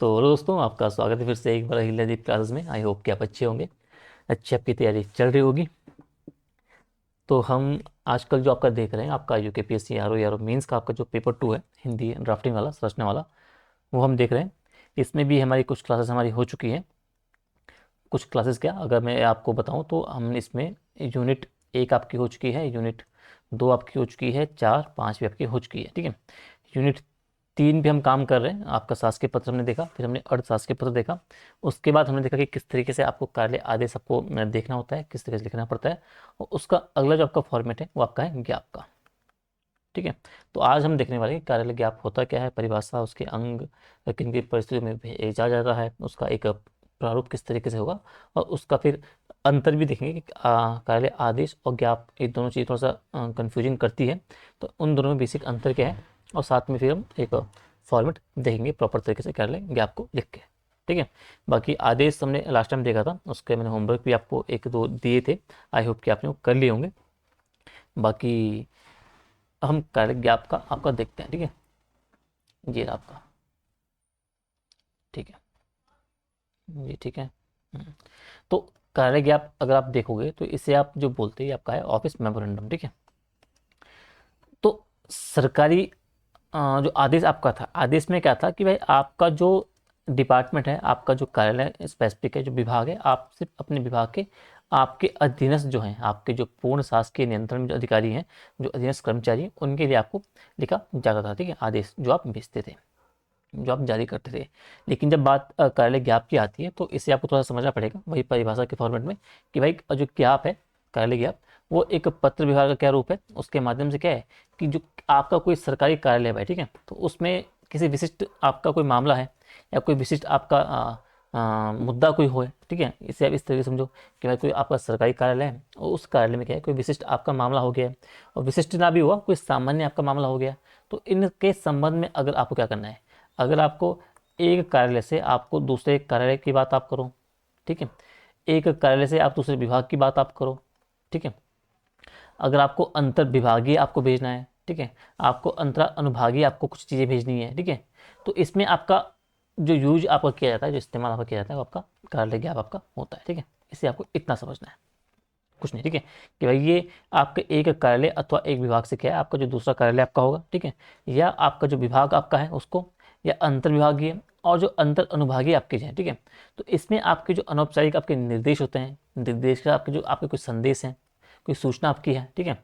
तो हेलो दोस्तों, आपका स्वागत है फिर से एक बार हिलादीप क्लासेस में। आई होप कि आप अच्छे होंगे, अच्छी आपकी तैयारी चल रही होगी। तो हम आजकल जो आपका देख रहे हैं, आपका यूकेपीएससी आर ओ मीन्स का आपका जो पेपर 2 है, हिंदी ड्राफ्टिंग वाला, संरचना वाला, वो हम देख रहे हैं। इसमें भी हमारी कुछ क्लासेस हमारी हो चुकी हैं। कुछ क्लासेस क्या, अगर मैं आपको बताऊं तो हम इसमें यूनिट 1 आपकी हो चुकी है, यूनिट 2 आपकी हो चुकी है, 4 5 भी आपकी हो चुकी है। ठीक है, यूनिट 3 भी हम काम कर रहे हैं। आपका शासकीय पत्र हमने देखा, फिर हमने अर्ध शासकीय पत्र देखा। उसके बाद हमने देखा कि किस तरीके से आपको कार्यालय आदेश आपको देखना होता है, किस तरीके से लिखना पड़ता है, और उसका अगला जो आपका फॉर्मेट है वो आपका है ज्ञाप का। ठीक है, तो आज हम देखने वाले हैं कि कार्यालय ज्ञाप होता क्या है, परिभाषा, उसके अंग, किन किन परिस्थितियों में भेजा जाता है, उसका एक प्रारूप किस तरीके से होगा, और उसका फिर अंतर भी देखेंगे कि कार्यालय आदेश और ज्ञाप ये दोनों चीज़ थोड़ा सा कंफ्यूजिंग करती है। तो उन दोनों में बेसिक अंतर क्या है, और साथ में फिर हम एक फॉर्मेट देखेंगे प्रॉपर तरीके से कार्यालय ज्ञाप को लिख के। ठीक है, बाकी आदेश हमने लास्ट टाइम देखा था, उसके मैंने होमवर्क भी आपको एक दो दिए थे। आई होप कि आपने वो कर लिए होंगे। बाकी हम कार्य गैप का आपका देखते हैं। ठीक है, ये रहा आपका। ठीक है, ये ठीक है। तो कार्य गैप अगर आप देखोगे तो इसे आप जो बोलते हैं, ये आपका है ऑफिस मेमोरेंडम। ठीक है, तो सरकारी जो आदेश आपका था, आदेश में क्या था कि भाई आपका जो डिपार्टमेंट है, आपका जो कार्यालय स्पेसिफिक है, जो विभाग है, आप सिर्फ अपने विभाग के आपके अधीनस्थ जो हैं, आपके जो पूर्ण शासकीय नियंत्रण में जो अधिकारी हैं, जो अधीनस्थ कर्मचारी हैं, उनके लिए आपको लिखा जाता था। ठीक है, आदेश जो आप भेजते थे, जो आप जारी करते थे। लेकिन जब बात कार्यालय ज्ञाप की आती है तो इसे आपको थोड़ा समझना पड़ेगा वही परिभाषा के फॉर्मेट में, कि भाई जो ज्ञाप है, कार्यालय ज्ञाप, वो एक पत्र व्यवहार का क्या रूप है, उसके माध्यम से क्या है कि जो आपका कोई सरकारी कार्यालय है भाई, ठीक है, तो उसमें किसी विशिष्ट आपका कोई मामला है, या कोई विशिष्ट आपका मुद्दा कोई हो है। ठीक है, इसे आप इस तरीके से समझो कि भाई कोई आपका सरकारी कार्यालय है और उस कार्यालय में क्या है, कोई विशिष्ट आपका मामला हो गया है, और विशिष्ट ना भी हुआ, कोई सामान्य आपका मामला हो गया। तो इनके संबंध में अगर आपको क्या करना है, अगर आपको एक कार्यालय से आपको दूसरे कार्यालय की बात आप करो, ठीक है, एक कार्यालय से आप दूसरे विभाग की बात आप करो, ठीक है, अगर आपको अंतर विभागीय आपको भेजना है, ठीक है, आपको अंतर अनुभागीय आपको कुछ चीज़ें भेजनी है, ठीक है, तो इसमें आपका जो यूज आपका किया जाता है, जो इस्तेमाल आपका किया जाता है, वो आपका कार्यालय ज्ञाप आपका होता है। ठीक है, इसे आपको इतना समझना है, कुछ नहीं। ठीक है, कि भाई ये आपके एक कार्यालय अथवा एक विभाग से क्या है, आपका जो दूसरा कार्यालय आपका होगा, ठीक है, या आपका जो विभाग आपका है उसको, या अंतर विभागीय और जो अंतर अनुभागीय आपके हैं। ठीक है, तो इसमें आपके जो अनौपचारिक आपके निर्देश होते हैं, निर्देश का आपके जो आपके कोई संदेश हैं, कोई सूचना आपकी है, ठीक है,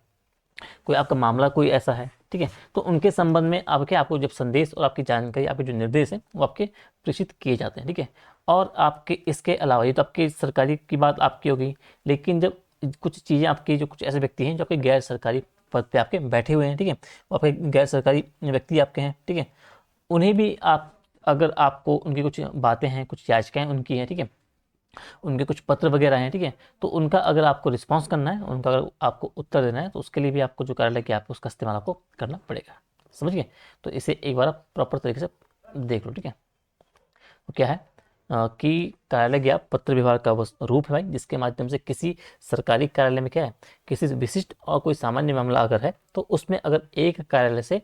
कोई आपका मामला कोई ऐसा है, ठीक है, तो उनके संबंध में आपके आपको जब संदेश और आपकी जानकारी, आपके जो निर्देश हैं, वो आपके प्रेषित किए जाते हैं। ठीक है, और आपके इसके अलावा ये तो आपकी सरकारी की बात आपकी होगी, लेकिन जब कुछ चीज़ें आपकी, जो कुछ ऐसे व्यक्ति हैं जो आपके गैर सरकारी पद पे आपके बैठे हुए हैं, ठीक है, वो आपके गैर सरकारी व्यक्ति आपके हैं, ठीक है, उन्हें भी आप, अगर आपको उनकी कुछ बातें हैं, कुछ याचिकाएं उनकी हैं, ठीक है, उनके कुछ पत्र वगैरह हैं, ठीक है, तो उनका अगर आपको रिस्पॉन्स करना है, उनका अगर आपको उत्तर देना है, तो उसके लिए भी आपको जो कार्यालय की, आपको उसका इस्तेमाल आपको करना पड़ेगा। समझ गए? तो इसे एक बार आप प्रॉपर तरीके से देख लो। ठीक है, तो क्या है कि कार्यालय ज्ञाप पत्र व्यवहार का वो रूप है भाई, जिसके माध्यम से किसी सरकारी कार्यालय में क्या है, किसी विशिष्ट और कोई सामान्य मामला अगर है, तो उसमें अगर एक कार्यालय से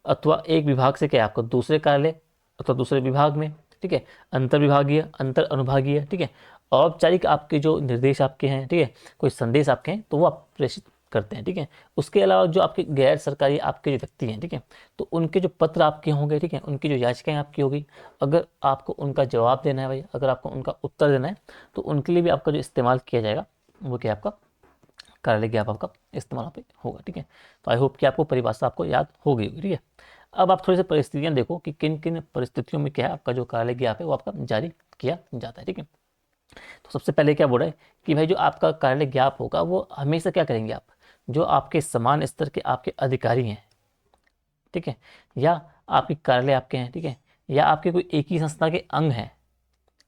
अथवा एक विभाग से क्या है, आपको दूसरे कार्यालय अथवा दूसरे विभाग में, ठीक है, अंतर विभागीय, अंतर अनुभागीय, ठीक है, औपचारिक आपके जो निर्देश आपके हैं, ठीक है, कोई संदेश आपके हैं, तो वो आप प्रेषित करते हैं। ठीक है, उसके अलावा जो आपके गैर सरकारी आपके जो व्यक्ति हैं, ठीक है, तो उनके जो पत्र आपके होंगे, ठीक है, उनकी जो याचिकाएं आपकी होगी, अगर आपको उनका जवाब देना है भाई, अगर आपको उनका उत्तर देना है, तो उनके लिए भी आपका जो इस्तेमाल किया जाएगा वो क्या, आपका कार्यालय ज्ञाप आपका इस्तेमाल पे होगा। ठीक है, तो आई होप कि आपको परिभाषा आपको याद हो गई होगी। ठीक है, अब आप थोड़ी सी परिस्थितियां देखो कि किन किन परिस्थितियों में क्या है, आपका जो कार्यालय ज्ञाप है वो आपका जारी किया जाता है। ठीक है, तो सबसे पहले क्या बोल रहा है कि भाई जो आपका कार्यालय ज्ञाप होगा वो हमेशा क्या करेंगे आप, जो आपके समान स्तर के आपके अधिकारी हैं, ठीक है, या आपके कार्यालय आपके हैं, ठीक है, या आपके कोई एक ही संस्था के अंग हैं,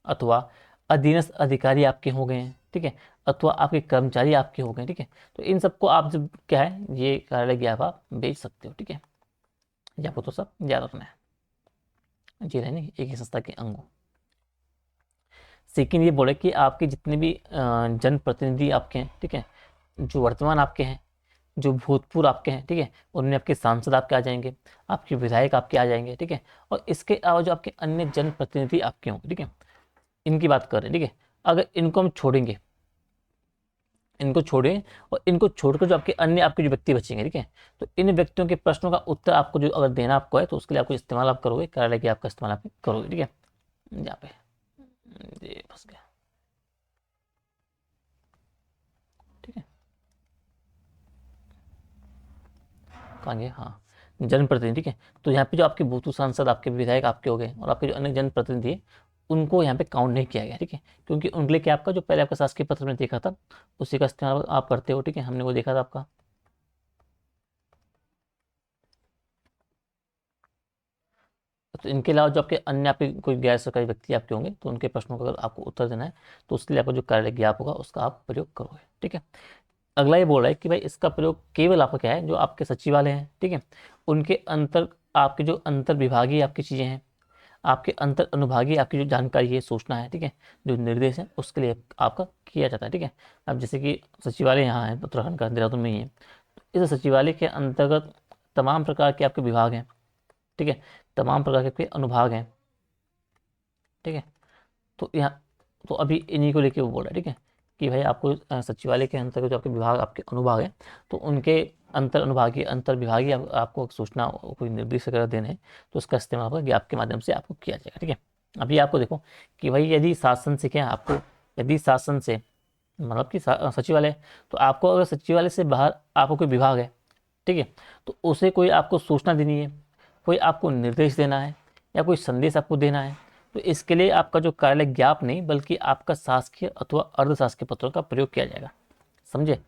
अथवा अधीनस्थ अधिकारी आपके हो गए हैं, ठीक है, अथवा आपके कर्मचारी आपके हो गए। ठीक है, तो इन सबको आप जब क्या है, ये कार्यालय ज्ञाप आप भेज सकते हो। ठीक है, ये आपको तो सब याद रखना है, जी रहने एक ही संस्था के अंग हो। सेकंड ये बोले कि आपके जितने भी जनप्रतिनिधि आपके हैं, ठीक है, जो वर्तमान आपके हैं, जो भूतपूर्व आपके हैं, ठीक है, उनमें आपके सांसद आपके आ जाएंगे, आपके विधायक आपके आ जाएंगे, ठीक है, और इसके अलावा जो आपके अन्य जनप्रतिनिधि आपके होंगे, ठीक है, इनकी बात कर रहे हैं, ठीक है। अगर इनको हम छोड़ेंगे, इनको छोड़ें और इनको छोड़कर जो आपके अन्य आपके जो व्यक्ति बचेंगे, ठीक है, तो इन व्यक्तियों के प्रश्नों का उत्तर आपको जो अगर देना आपको है तो उसके लिए आपको इस्तेमाल आप करोगे, कार्यालय की आपका इस्तेमाल आप करोगे, ठीक है। यहाँ पे ये फंस गया, ठीक है, कहाँ गया, हाँ, जनप्रतिनिधि, ठीक है। तो यहाँ पे जो आपके बूथू सांसद आपके विधायक आपके हो गए और आपके जो अन्य जनप्रतिनिधि है उनको यहाँ पे काउंट नहीं किया गया, ठीक है, क्योंकि उनके लिए क्या आपका जो पहले आपका शासकीय पत्र में देखा था उसी का इस्तेमाल आप करते हो, ठीक है, हमने वो देखा था आपका। तो इनके अलावा जो आपके अन्य आपके कोई गैर सरकारी व्यक्ति आपके होंगे तो उनके प्रश्नों का अगर आपको उत्तर देना है तो उसके लिए आपका जो कार्यालय ज्ञाप होगा उसका आप प्रयोग करोगे, ठीक है। अगला ये बोल रहा है कि भाई इसका प्रयोग केवल आपका क्या है, जो आपके सचिवालय हैं, ठीक है, उनके अंतर आपके जो अंतर विभागीय आपकी चीज़ें हैं, आपके अंतर अनुभागीय आपकी जो जानकारी है, सूचना है, ठीक है, जो निर्देश है उसके लिए आपका किया जाता है, ठीक है। अब जैसे कि सचिवालय यहाँ है उत्तराखंड का, देहरादून में ही है, तो इस सचिवालय के अंतर्गत तमाम प्रकार के आपके विभाग हैं, ठीक है, तमाम प्रकार के आपके अनुभाग हैं, ठीक है। तो यहाँ तो अभी इन्हीं को लेके वो बोल रहा है, ठीक है, कि भाई आपको सचिवालय के अंतर्गत जो आपके विभाग आपके अनुभाग हैं तो उनके अंतर अनुभागीय अंतर विभागीय आपको सूचना कोई निर्देश वगैरह देने हैं तो उसका इस्तेमाल आपका ज्ञाप के माध्यम से आपको किया जाएगा, ठीक है। अभी आपको देखो कि भाई यदि शासन से क्या आपको, यदि शासन से मतलब कि सचिवालय, तो आपको अगर सचिवालय से बाहर आपको कोई विभाग है, ठीक है, तो उसे कोई आपको सूचना देनी है, कोई आपको निर्देश देना है या कोई संदेश आपको देना है, तो इसके लिए आपका जो कार्यालय ज्ञाप नहीं बल्कि आपका शासकीय अथवा अर्धशासकीय पत्रों का प्रयोग किया जाएगा, समझे।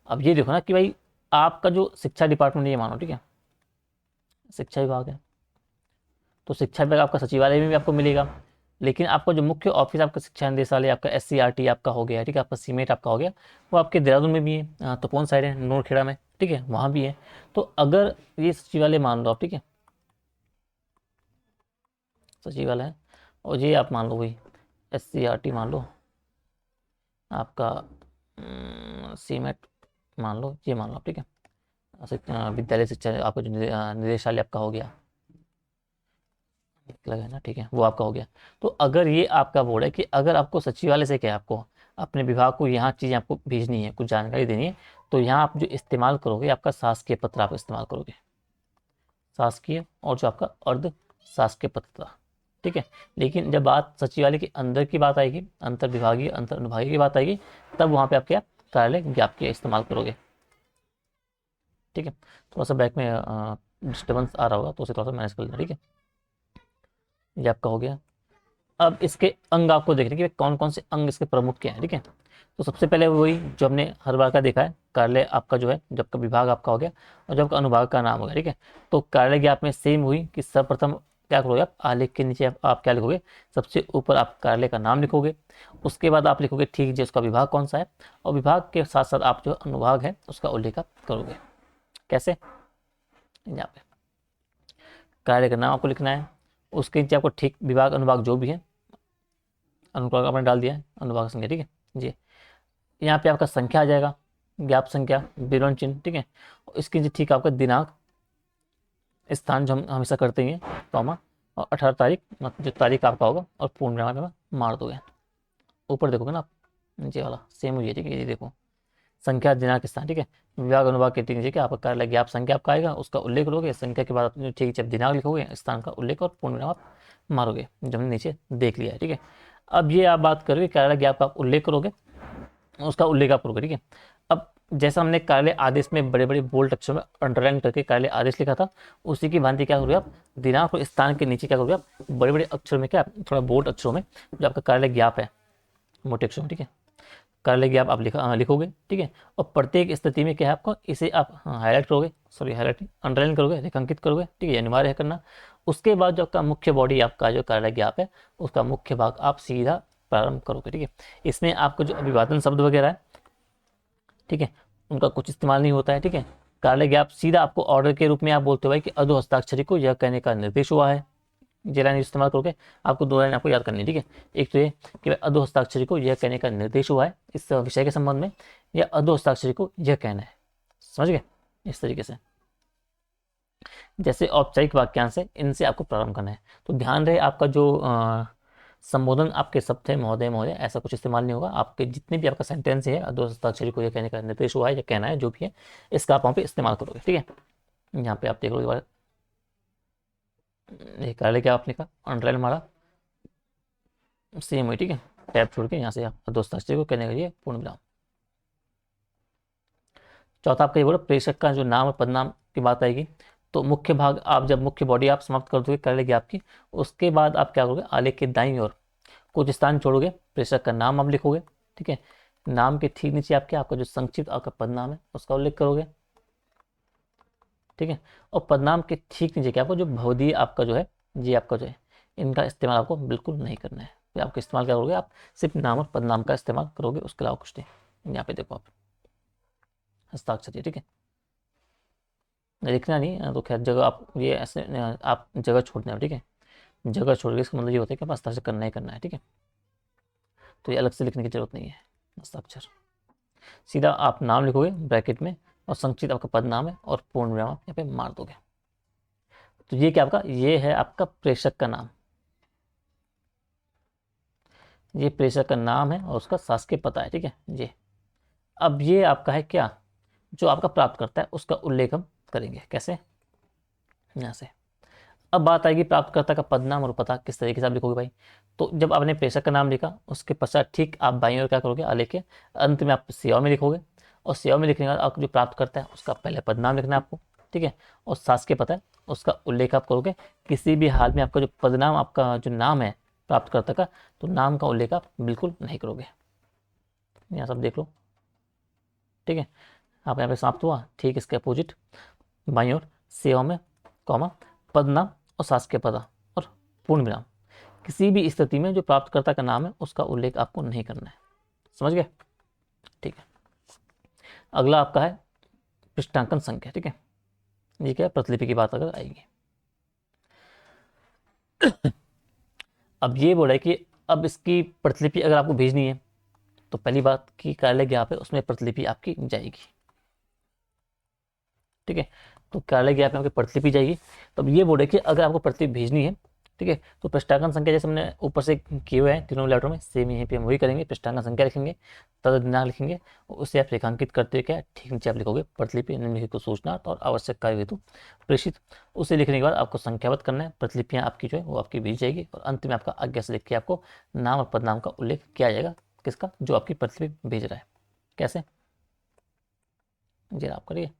अब ये देखो ना कि भाई आपका जो शिक्षा डिपार्टमेंट ये मानो, ठीक है, शिक्षा विभाग है, तो शिक्षा विभाग आपका सचिवालय में भी आपको मिलेगा, लेकिन आपका जो मुख्य ऑफिस आपका शिक्षा निदेशालय आपका SCRT आपका हो गया, ठीक है, आपका सीमेट आपका हो गया, वो आपके देहरादून में भी है, तो कौन साइड है, नोरखेड़ा में, ठीक है, वहाँ भी है। तो अगर ये सचिवालय मान लो आप, ठीक है, सचिवालय है और ये आप मान लो वही SCRT मान लो, आपका सीमेट मान लो, ये मान लो आप, ठीक है, विद्यालय शिक्षा आपका जो निदेशालय आपका हो गया, लगा है ना, ठीक है, वो आपका हो गया। तो अगर ये आपका बोर्ड है कि अगर आपको सचिवालय से क्या है, आपको अपने विभाग को यहाँ चीज़ें आपको भेजनी है, कुछ जानकारी देनी है, तो यहाँ आप जो इस्तेमाल करोगे आपका शासकीय पत्र आप इस्तेमाल करोगे, शासकीय और जो आपका अर्ध शासकीय पत्र था, ठीक है। लेकिन जब बात सचिवालय के अंदर की बात आएगी, अंतर विभागीय अंतर अनुभागीय की बात आएगी, तब वहाँ पे आप क्या कार्यालय ज्ञाप के इस्तेमाल करोगे, ठीक है। थोड़ा सा बैक में डिस्टर्बेंस आ रहा होगा तो उसे थोड़ा सा मैनेज कर लेना, ठीक है। ये आपका हो गया। अब इसके अंग आपको देखने कि कौन कौन से अंग इसके प्रमुख क्या है, ठीक है। तो सबसे पहले वही जो हमने हर बार का देखा है, कार्यालय आपका जो है जब का विभाग आपका हो गया और जब का अनुभाग का नाम हो गया, ठीक है। तो कार्यालय की आप में सेम हुई कि सर्वप्रथम क्या करोगे आप, आलेख के नीचे आप क्या लिखोगे, सबसे ऊपर आप कार्यालय का नाम लिखोगे, उसके बाद आप लिखोगे ठीक जी उसका विभाग कौन सा है, और विभाग के साथ साथ आप जो अनुभाग है उसका उल्लेख आप करोगे। कैसे, यहाँ पे कार्यालय का नाम आपको लिखना है, उसके नीचे आपको ठीक विभाग अनुभाग जो भी है, अनुभाग आपने डाल दिया है, अनुभाग संख्या, ठीक है जी। यहाँ पे आपका संख्या आ जाएगा, ज्ञाप संख्या विवरण चिन्ह, ठीक है, और इसके नीचे ठीक आपका दिनांक स्थान जो हम हमेशा करते हैं कॉमा, और 18 तारीख मतलब जो तारीख आपका होगा और पूर्ण विराम में मार दोगे। ऊपर देखोगे ना आप, नीचे वाला सेम हुई है, ठीक है, ये देखो संख्या दिनांक स्थान, ठीक है, विभाग अनुभाग के ठीक नीचे क्या आपका कार्यालय ज्ञाप संख्या आपका आएगा, उसका उल्लेख करोगे, संख्या के बाद अपने ठीक जब दिनांक लिखोगे, स्थान का उल्लेख और पूर्ण विराम आप मारोगे, जो हमने नीचे देख लिया है, ठीक है। अब ये आप बात करोगे कार्यालय ज्ञाप का आप उल्लेख करोगे, उसका उल्लेख आप करोगे, ठीक है। अब जैसा हमने कार्यालय आदेश में बड़े बड़े बोल्ड अक्षरों में अंडरलाइन करके कार्यालय आदेश लिखा था, उसी की भांति क्या करोगे आप, दिनांक और स्थान के नीचे क्या करोगे आप, बड़े बड़े अक्षरों में क्या थोड़ा बोल्ड अक्षरों में जो आपका कार्यालय ज्ञाप है, मोटे अक्षरों में, ठीक है, कार्यालय ज्ञाप आप लिखोगे, ठीक है। और प्रत्येक स्थिति में क्या है आपको, इसे आप हाईलाइट करोगे, सॉरी हाईलाइट अंडरलाइन करोगे, रेखांकित करोगे, ठीक है, अनिवार्य है करना। उसके बाद जो आपका मुख्य बॉडी आपका जो कार्यालय ज्ञाप है उसका मुख्य भाग आप सीधा प्रारंभ करोगे, ठीक है। इसमें आपको जो अभिवादन शब्द वगैरह है, ठीक है, उनका कुछ इस्तेमाल नहीं होता है, ठीक है। कार्यालय ज्ञाप सीधा आपको ऑर्डर के रूप में आप बोलते हो भाई कि अधो हस्ताक्षरी को यह कहने का निर्देश हुआ है, ये लाइन इस्तेमाल करोगे, आपको दो लाइन आपको याद करनी है, ठीक है। एक तो ये कि भाई अधो हस्ताक्षरी को यह कहने का निर्देश हुआ है इस विषय के संबंध में, या अधो हस्ताक्षरी को यह कहना है, समझ गए। इस तरीके से। जैसे औपचारिक वाक्यांश है, इनसे आपको प्रारंभ करना है। तो ध्यान रहे आपका जो संबोधन आपके शब्द है महोदय महोदय, ऐसा कुछ इस्तेमाल नहीं होगा। आपके जितने भी आपका सेंटेंस है, दो हस्ताक्षरी को ये कहने का निर्देश हुआ है या कहना है जो भी है, इसका आप वहाँ पे इस्तेमाल करोगे। ठीक है, यहाँ पे आप देख लो एक बार, ये कार्यालय क्या आपने कहा, अंडरलाइन मारा, सेम हुई। ठीक है, टैब छोड़ के यहाँ से आप दो हस्ताक्षरी को कहने के लिए पूर्ण विराम। चौथा आपका ये बोलो, प्रेषक का जो नाम और पदनाम की बात आएगी। तो मुख्य भाग आप जब मुख्य बॉडी आप समाप्त कर दोगे कर लेगी आपकी, उसके बाद आप क्या करोगे, आलेख के दाईं ओर कुछ स्थान छोड़ोगे, प्रेषक का नाम आप लिखोगे। ठीक है, नाम के ठीक नीचे आपके आपका जो संक्षिप्त आपका पदनाम है उसका उल्लेख करोगे। ठीक है, और पदनाम के ठीक नीचे क्या आपको जो भवदीय आपका जो है, ये आपका जो है, इनका इस्तेमाल आपको बिल्कुल नहीं करना है। फिर आपका इस्तेमाल क्या करोगे, आप सिर्फ नाम और पदनाम का इस्तेमाल करोगे, उसके अलावा कुछ नहीं। यहाँ पे देखो आप हस्ताक्षर। ठीक है, लिखना नहीं तो खैर जगह आप ये ऐसे आप जगह छोड़ना है। ठीक है, जगह छोड़ के इसका मतलब ये होता है कि आप हस्ताक्षर करना ही करना है। ठीक है, तो ये अलग से लिखने की जरूरत नहीं है हस्ताक्षर। सीधा आप नाम लिखोगे ब्रैकेट में, और संक्षिप्त आपका पद नाम है, और पूर्ण विराम आप यहाँ पे मार दोगे। तो ये क्या आपका, ये है आपका प्रेषक का नाम, ये प्रेषक का नाम है और उसका शासकीय पता है। ठीक है, ये अब ये आपका है क्या, जो आपका प्राप्त करता है उसका उल्लेख हम करेंगे। कैसे, यहाँ से। अब बात आएगी प्राप्तकर्ता का पदनाम और पता किस तरीके से आप लिखोगे भाई। तो जब आपने प्रेषक का नाम लिखा, उसके पश्चात ठीक आप बाईं ओर क्या करोगे, आलेख के अंत में आप सेवा में लिखोगे, और सेवा में लिखने के बाद आप जो प्राप्त करता है उसका पहले पदनाम लिखना है आपको। ठीक है, और शासकीय पता है उसका उल्लेख आप करोगे। किसी भी हाल में आपका जो पदनाम आपका जो नाम है प्राप्तकर्ता का, तो नाम का उल्लेख आप बिल्कुल नहीं करोगे। यहाँ सब देख लो। ठीक है, आप यहाँ पे समाप्त हुआ। ठीक इसके अपोजिट बाईं ओर सेवा में कॉमा पदनाम और शासकीय पदा और पूर्ण विराम, किसी भी स्थिति में जो प्राप्तकर्ता का नाम है उसका उल्लेख आपको नहीं करना है। समझ गए। ठीक है, अगला आपका है पृष्ठांकन संख्या। ठीक है, ये क्या है, प्रतिलिपि की बात अगर आएगी। अब ये बोला है कि अब इसकी प्रतिलिपि अगर आपको भेजनी है, तो पहली बात की कार्यालय ज्ञाप है उसमें प्रतिलिपि आपकी जाएगी। ठीक है, तो कार्यालय ज्ञाप में आपकी प्रतिलिपि जाएगी। तब ये बोले कि अगर आपको प्रतिलिपि भेजनी है, ठीक है, तो पृष्ठांकन संख्या जैसे हमने ऊपर से किए हुए हैं तीनों लेटरों में, सेम यहीं पे हम वही करेंगे। पृष्ठांकन संख्या लिखेंगे, तद दिनांक लिखेंगे, उसे आप रेखांकित करते हुए क्या ठीक नीचे आप लिखोगे प्रतिलिपि निम्नलिखित को सूचना और आवश्यक कार्य हेतु प्रेषित। उसे लिखने के बाद आपको संख्याबद्ध करना है, प्रतिलिपियाँ आपकी जो है वो आपकी भेज जाएगी, और अंत में आपका आज्ञा से लिख के आपको नाम और पदनाम का उल्लेख किया जाएगा, किसका, जो आपकी प्रतिलिपि भेज रहा है। कैसे, जी आप करिए।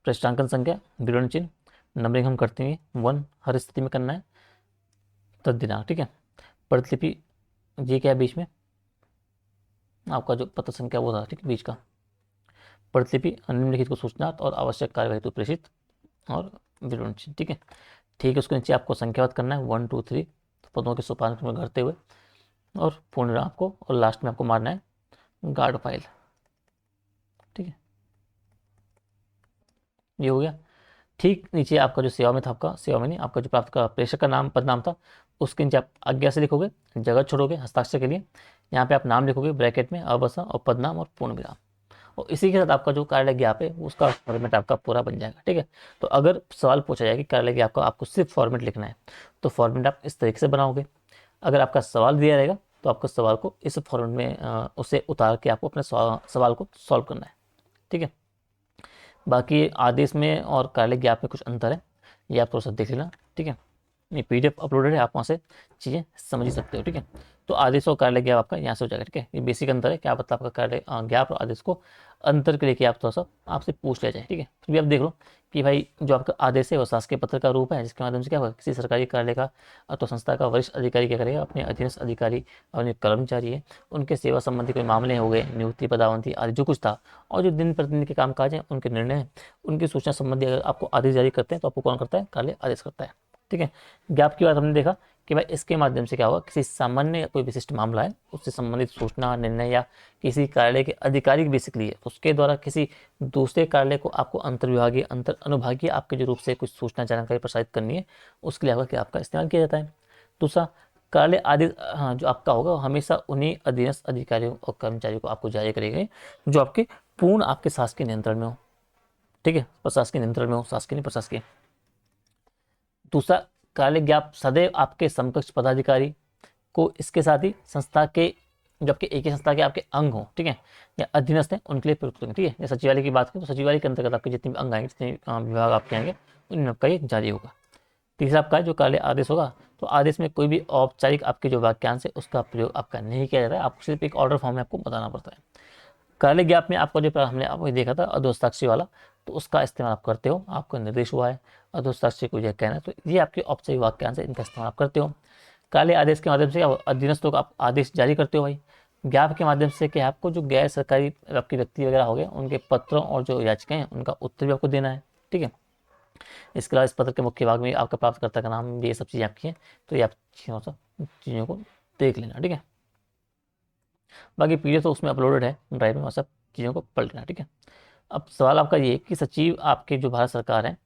पृष्ठांकन संख्या, विवरण चिन्ह, नंबरिंग हम करते हैं 1 हर स्थिति में करना है, तद दिनांक। ठीक है, प्रतिलिपि ये क्या है बीच में आपका जो पत्र संख्या वो था। ठीक है, बीच का प्रतिलिपि निम्नलिखित को सूचना और आवश्यक कार्य हेतु प्रेषित, और विवरण चिन्ह। ठीक है, ठीक है, उसके नीचे आपको संख्याबद्ध करना है 1 2 3 पदों के सोपान में घटते हुए, और पूर्ण विराम आपको, और लास्ट में आपको मारना है गार्ड फाइल। ठीक है, ये हो गया। ठीक नीचे आपका जो सेवा में था, आपका सेवा में नहीं, आपका जो प्राप्त का प्रेषक का नाम पदनाम था, उसके नीचे आप आज्ञा से लिखोगे, जगह छोड़ोगे हस्ताक्षर के लिए, यहाँ पे आप नाम लिखोगे ब्रैकेट में अवसा और पदनाम और पूर्ण विराम, और इसी के साथ आपका जो कार्यालय ज्ञाप है उसका फॉर्मेट आपका पूरा बन जाएगा। ठीक है, तो अगर सवाल पूछा जाए कि कार्यालय ज्ञाप का आपको सिर्फ फॉर्मेट लिखना है, तो फॉर्मेट आप इस तरीके से बनाओगे। अगर आपका सवाल दिया रहेगा, तो आपको सवाल को इस फॉर्मेट में उसे उतार के आपको अपने सवाल को सॉल्व करना है। ठीक है, बाकी आदेश में और कार्यालय ज्ञाप में कुछ अंतर है, ये आप थोड़ा सा देख लेना। ठीक है, ये पीडीएफ अपलोडेड है, आप वहाँ से चीज़ें समझ ही सकते हो। ठीक है, तो आदेश और कार्यालय ज्ञाप आपका यहाँ से हो जाएगा। ठीक है, ये बेसिक अंतर है, क्या पता आपका कार्यालय ज्ञाप और आदेश को अंतर के लेके आप थोड़ा सा आपसे पूछ लिया जाए। ठीक है, फिर भी आप देख लो कि भाई जो आपका आदेश है वो शासकीय पत्र का रूप है, जिसके माध्यम से क्या होगा, किसी सरकारी कार्यालय का अथवा संस्था का वरिष्ठ अधिकारी क्या करेगा, अपने अधीनस्थ अधिकारी और जो कर्मचारी है उनके सेवा संबंधी कोई मामले हो गए, नियुक्ति पदावंती आदि जो कुछ था, और जो दिन प्रतिदिन के कामकाज हैं उनके निर्णय हैं, उनकी सूचना संबंधी अगर आपको आदेश जारी करते हैं, तो आपको कौन करता है, कार्यालय आदेश करता है। ठीक है, ज्ञाप की बात हमने देखा कि भाई इसके माध्यम से क्या होगा, किसी सामान्य कोई विशिष्ट मामला है उससे संबंधित सूचना निर्णय, या किसी कार्यालय के अधिकारी बेसिकली है उसके द्वारा किसी दूसरे कार्यालय को आपको अंतर्विभागीय अंतर अनुभागीय आपके जो रूप से कुछ सूचना जानकारी प्रसारित करनी है, उसके लिए आपका आपका इस्तेमाल किया जाता है। दूसरा, कार्यालय आदेश हाँ जो आपका होगा हमेशा उन्हीं अधीनस्थ अधिकारियों और कर्मचारियों को आपको जारी करेंगे जो आपके पूर्ण आपके शासकीय नियंत्रण में हो। ठीक है, प्रशासकीय नियंत्रण में हो, शासकीय नहीं प्रशासकीय। दूसरा, कार्यालय ज्ञाप सदैव आपके समकक्ष पदाधिकारी को इसके साथ ही संस्था के, जो आपके एक ही संस्था के आपके अंग हो, ठीक है, या अधीनस्थ हैं, उनके लिए प्रयुक्त होंगे। ठीक है, या सचिवालय की बात करें तो सचिवालय के अंतर्गत आपके जितने भी अंग आएंगे, जितने विभाग आपके आएंगे, उनमें आपका ये जारी होगा। तीसरा आपका है जो कार्यालय आदेश होगा, तो आदेश में कोई भी औपचारिक आपके जो वाक्यांश है उसका प्रयोग आपका नहीं किया जाता है, आपको सिर्फ एक ऑर्डर फॉर्म में आपको बताना पड़ता है। कार्यालय ज्ञाप में आपका जो हमने आपको देखा था अधोहस्ताक्षरी वाला, तो उसका इस्तेमाल आप करते हो, आपको निर्देश हुआ है अधोहस्ताक्षरी को यह कहना है, तो ये आपके औपचारिक वाक्यांश है, इनका इस्तेमाल आप करते हो। काले आदेश के माध्यम से अधीनस्थों को आप आदेश जारी करते हो भाई। ज्ञाप के माध्यम से क्या आपको जो गैर सरकारी आपके व्यक्ति वगैरह हो गए उनके पत्रों और जो याचिकाएं हैं उनका उत्तर भी आपको देना है। ठीक है, इसके अलावा इस पत्र के मुख्य भाग में आपका प्राप्तकर्ता का नाम, ये सब चीज़ें आपकी हैं, तो ये आप चीज़ों को देख लेना। ठीक है, बाकी पीडीएफ तो उसमें अपलोडेड है ड्राइव में, सब चीज़ों को पढ़ लेना। ठीक है, अब सवाल आपका ये कि सचिव आपके जो भारत सरकार है,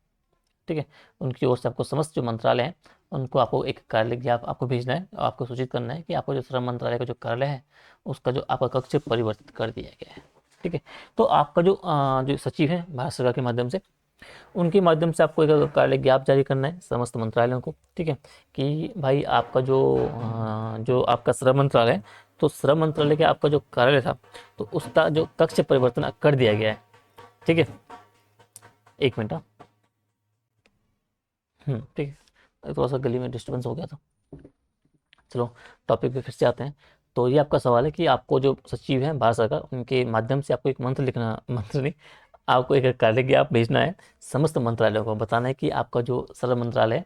ठीक है, उनकी ओर से आपको समस्त जो मंत्रालय हैं उनको आपको एक कार्यालय ज्ञाप आपको भेजना है, और आपको सूचित करना है कि आपको जो श्रम मंत्रालय का जो कार्यालय है उसका जो आपका कक्ष परिवर्तित कर दिया गया है। ठीक है, तो आपका जो सचिव है भारत सरकार के माध्यम से, उनके माध्यम से आपको एक कार्यालय ज्ञाप जारी करना है समस्त मंत्रालयों को। ठीक है, कि भाई आपका जो आपका श्रम मंत्रालय है, तो श्रम मंत्रालय के आपका जो कार्यालय था तो उसका जो कक्ष परिवर्तन कर दिया गया है। ठीक है, एक मिनट। ठीक है, थोड़ा सा गली में डिस्टर्बेंस हो गया था। चलो टॉपिक पे फिर से आते हैं। तो ये आपका सवाल है कि आपको जो सचिव हैं भारत सरकार, उनके माध्यम से आपको एक मंत्र लिखना, मंत्र नहीं, आपको एक कार्य ज्ञाप भेजना है समस्त मंत्रालयों को, बताना है कि आपका जो श्रम मंत्रालय है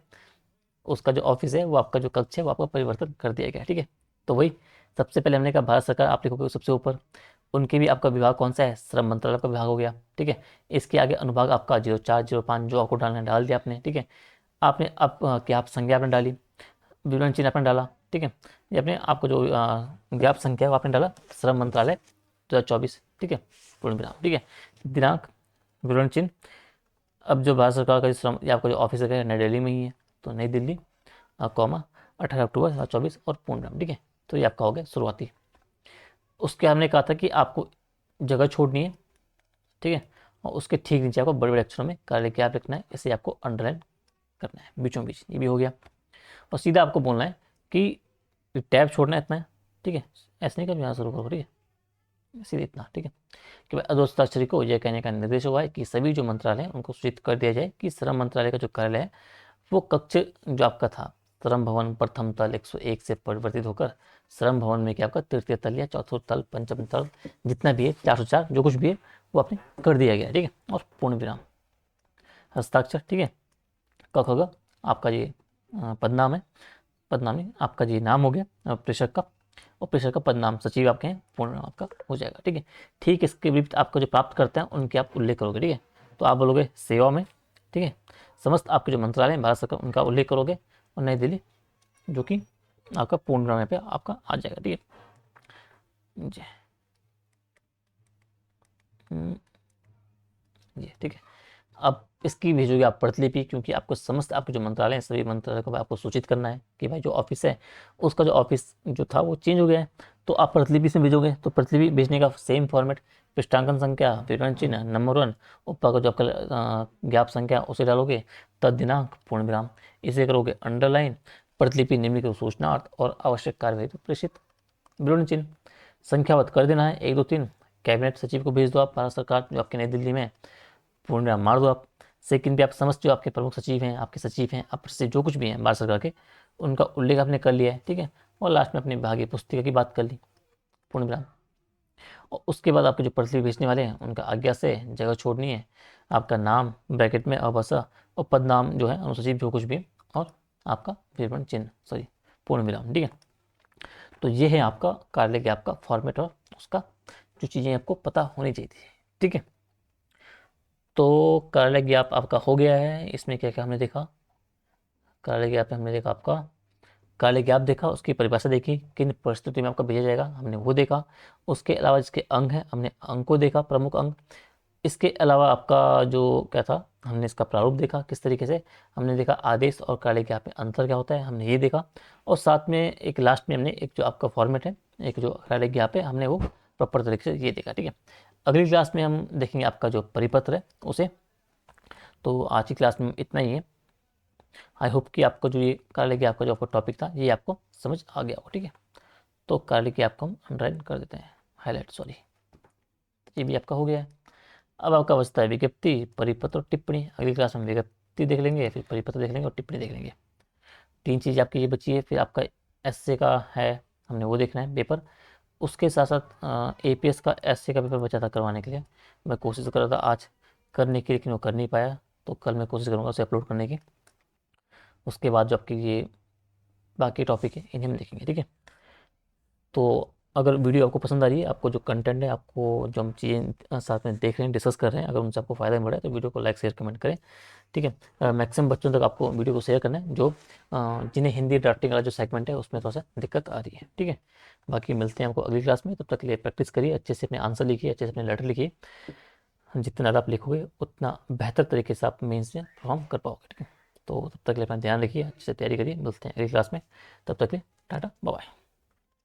उसका जो ऑफिस है, वो आपका जो कक्ष है वो आपका परिवर्तन कर दिया गया है। ठीक है, तो वही सबसे पहले हमने कहा भारत सरकार, आप लिखोगे सबसे ऊपर, उनके भी आपका विभाग कौन सा है, श्रम मंत्रालय का विभाग हो गया। ठीक है, इसके आगे अनुभाग आपका 0405 जो आपको डालना डाल दिया आपने। ठीक है, आपने अब क्या आप संज्ञा आपने डाली, विवरण चिन्ह आपने डाला। ठीक है, ये अपने आपको जो ज्ञाप संख्या है वो आपने डाला श्रम मंत्रालय 2024। ठीक है, पूर्ण विराम। ठीक है, दिनांक, विवरण चिन्ह, अब जो भारत सरकार का जो श्रम, ये आपका जो ऑफिस है नई दिल्ली में ही है, तो नई दिल्ली कॉमा 18 अक्टूबर 2024 और पूर्ण विराम। ठीक है, तो ये आपका हो गया शुरुआती। उसके हमने कहा था कि आपको जगह छोड़नी है। ठीक है, और उसके ठीक नीचे आपको बड़े बड़े अक्षरों में कार्यालय ज्ञाप लिखना है, इसे आपको अंडरलाइन करना है बीचों बीच, ये भी हो गया। और सीधा आपको बोलना है कि टैब छोड़ना है इतना है। ठीक है, ऐसे नहीं कर यहाँ शुरू करो। ठीक है, सीधे इतना। ठीक है, कि भाई अधोहस्ताक्षरी को यह कहने का निर्देश हुआ है कि सभी जो मंत्रालय हैं उनको सूचित कर दिया जाए कि श्रम मंत्रालय का जो कार्यालय है वो कक्ष जो आपका था श्रम भवन प्रथम तल 101 से परिवर्तित होकर श्रम भवन में क्या आपका तृतीय तल या चौथा तल पंचम तल जितना भी है 404 जो कुछ भी है वो आपने कर दिया गया। ठीक है, और पूर्ण विराम, हस्ताक्षर। ठीक है, क ख ग आपका ये पदनाम है, पदनाम नहीं आपका जी नाम हो गया प्रेषक का, और प्रेषक का पदनाम सचिव आपके हैं, पूर्ण नाम आपका हो जाएगा। ठीक है, ठीक इसके विपरीत आपका जो प्राप्त करते हैं उनके आप उल्लेख करोगे। ठीक है, तो आप बोलोगे सेवा में। ठीक है, समस्त आपके जो मंत्रालय हैं भारत सरकार उनका उल्लेख करोगे, और नई दिल्ली जो कि आपका पूर्ण नाम पे आपका आ जाएगा। ठीक है जी, जी ठीक है। अब इसकी भेजोगे आप प्रतिलिपि, क्योंकि आपको समस्त आपके जो मंत्रालय हैं सभी मंत्रालय को आपको सूचित करना है कि भाई जो ऑफिस है उसका जो ऑफिस जो था वो चेंज हो गया है, तो आप प्रतिलिपि से भेजोगे। तो प्रतिलिपि भेजने का सेम फॉर्मेट, पृष्ठांकन संख्या, विवरण चिन्ह, नंबर 1, ऊपर का जो आपका ज्ञाप संख्या उसे डालोगे, तद दिनांक, पूर्ण विराम, इसे करोगे अंडरलाइन, प्रतिलिपि निम्नलिखित सूचनार्थ और आवश्यक कार्यवाही तो प्रेषित, विवरण चिन्ह संख्याबद्ध कर देना है 1 2 3, कैबिनेट सचिव को भेज दो आप भारत सरकार जो आपके नई दिल्ली में, पूर्ण विराम मार दो आप। सेकंड पे आप समस्त जो आपके प्रमुख सचिव हैं, आपके सचिव हैं, अपर सचिव जो कुछ भी हैं भारत सरकार के, उनका उल्लेख आपने कर लिया है। ठीक है, और लास्ट में अपनी विभागीय पुस्तिका की बात कर ली, पूर्ण विराम। और उसके बाद आपके जो प्रतिलिपि भेजने वाले हैं उनका आज्ञा से जगह छोड़नी है, आपका नाम ब्रैकेट में अभाषा और पद नाम जो है अनुसचिव जो कुछ भी है, और आपका विवरण चिन्ह, सॉरी पूर्ण विराम। ठीक है, तो ये है आपका कार्यालय के आपका फॉर्मेट और उसका जो चीज़ें आपको पता होनी चाहिए थी। ठीक है, तो कार्यालय ज्ञाप आपका हो गया है। इसमें क्या क्या हमने देखा, कार्यालय ज्ञाप में हमने देखा आपका कार्यालय ज्ञाप देखा, उसकी परिभाषा देखी, किन परिस्थिति में आपका भेजा जाएगा हमने वो देखा। उसके अलावा इसके अंग हैं, हमने अंग को देखा, प्रमुख अंग। इसके अलावा आपका जो क्या था, हमने इसका प्रारूप देखा किस तरीके से, हमने देखा आदेश और कार्यालय ज्ञाप में अंतर क्या होता है, हमने ये देखा। और साथ में एक लास्ट में हमने एक जो आपका फॉर्मेट है, एक जो कार्यालय ज्ञाप है, हमने वो प्रॉपर तरीके से ये देखा। ठीक है, अगली क्लास में हम देखेंगे आपका जो परिपत्र है उसे, तो आज की क्लास में इतना ही है। आई होप कि आपको जो ये कार्यालय के आपका जो आपका टॉपिक था ये आपको समझ आ गया हो, ठीक है। तो कार्यालय की आपको हम अंडरलाइन कर देते हैं, हाईलाइट सॉरी। ये भी आपका हो गया है। अब आपका बचता है विज्ञप्ति, परिपत्र और टिप्पणी। अगली क्लास में विज्ञप्ति देख लेंगे, फिर परिपत्र देख लेंगे और टिप्पणी देख लेंगे। 3 चीज़ आपकी ये बची है। फिर आपका एसए का है, हमने वो देखना है पेपर। उसके साथ साथ एपीएस का एसए का पेपर बचा था करवाने के लिए। मैं कोशिश कर रहा था आज करने की, लेकिन वो कर नहीं पाया। तो कल मैं कोशिश करूँगा उसे अपलोड करने की। उसके बाद जो आपकी ये बाकी टॉपिक है इन्हें हम देखेंगे, ठीक है। तो अगर वीडियो आपको पसंद आ रही है, आपको जो कंटेंट है, आपको जो हम चीज़ें साथ में देख रहे हैं, डिस्कस कर रहे हैं, अगर उनसे आपको फ़ायदा मिल रहा है तो वीडियो को लाइक शेयर कमेंट करें, ठीक है। मैक्सिमम बच्चों तक आपको वीडियो को शेयर करना है जो जिन्हें हिंदी ड्राफ्टिंग वाला जो सेगमेंट है उसमें थोड़ा सा दिक्कत आ रही है, ठीक है। बाकी मिलते हैं आपको अगली क्लास में। तब तक के लिए प्रैक्टिस करिए, अच्छे से अपने आंसर लिखिए, अच्छे से अपने लेटर लिखिए। जितना ज़्यादा आप लिखोगे उतना बेहतर तरीके से आप मेंस में परफॉर्म कर पाओगे, ठीक है। तो तब तक के लिए अपना ध्यान रखिए, अच्छे से तैयारी करिए। मिलते हैं अगली क्लास में, तब तक के लिए टाटा बाय।